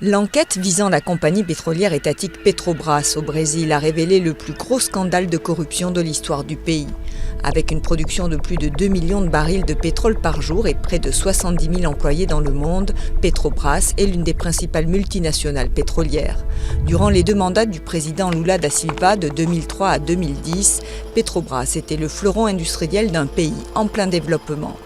L'enquête visant la compagnie pétrolière étatique Petrobras au Brésil a révélé le plus gros scandale de corruption de l'histoire du pays. Avec une production de plus de 2 millions de barils de pétrole par jour et près de 70 000 employés dans le monde, Petrobras est l'une des principales multinationales pétrolières. Durant les deux mandats du président Lula da Silva de 2003 à 2010, Petrobras était le fleuron industriel d'un pays en plein développement.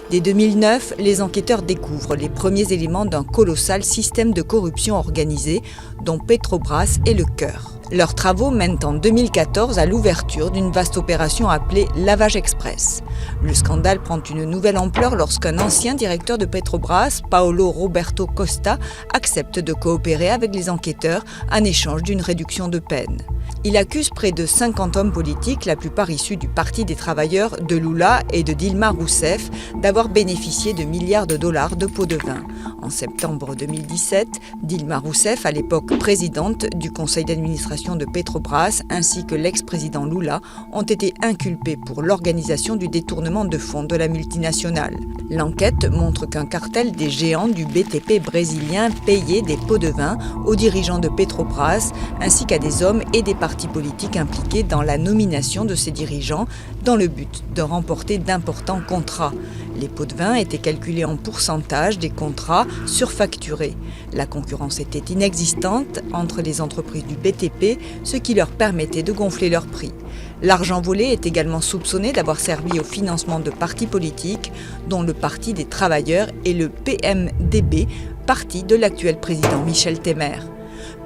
Dès 2009, les enquêteurs découvrent les premiers éléments d'un colossal système de corruption organisé dont Petrobras est le cœur. Leurs travaux mènent en 2014 à l'ouverture d'une vaste opération appelée Lavage Express. Le scandale prend une nouvelle ampleur lorsqu'un ancien directeur de Petrobras, Paulo Roberto Costa, accepte de coopérer avec les enquêteurs en échange d'une réduction de peine. Il accuse près de 50 hommes politiques, la plupart issus du Parti des travailleurs de Lula et de Dilma Rousseff, d'avoir bénéficié de milliards de dollars de pots de vin. En septembre 2017, Dilma Rousseff, à l'époque présidente du conseil d'administration de Petrobras, ainsi que l'ex-président Lula, ont été inculpés pour l'organisation du détournement de fonds de la multinationale. L'enquête montre qu'un cartel des géants du BTP brésilien payait des pots de vin aux dirigeants de Petrobras, ainsi qu'à des hommes et des partis politiques impliqués dans la nomination de ces dirigeants dans le but de remporter d'importants contrats. Les pots de vin étaient calculés en pourcentage des contrats surfacturés. La concurrence était inexistante entre les entreprises du BTP, ce qui leur permettait de gonfler leurs prix. L'argent volé est également soupçonné d'avoir servi au financement de partis politiques, dont le Parti des travailleurs et le PMDB, parti de l'actuel président Michel Temer.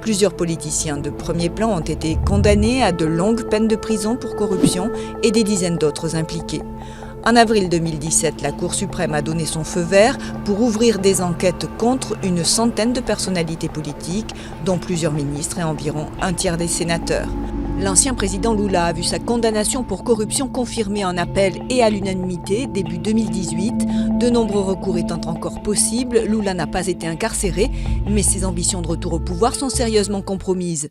Plusieurs politiciens de premier plan ont été condamnés à de longues peines de prison pour corruption et des dizaines d'autres impliqués. En avril 2017, la Cour suprême a donné son feu vert pour ouvrir des enquêtes contre une centaine de personnalités politiques, dont plusieurs ministres et environ un tiers des sénateurs. L'ancien président Lula a vu sa condamnation pour corruption confirmée en appel et à l'unanimité début 2018. De nombreux recours étant encore possibles, Lula n'a pas été incarcéré, mais ses ambitions de retour au pouvoir sont sérieusement compromises.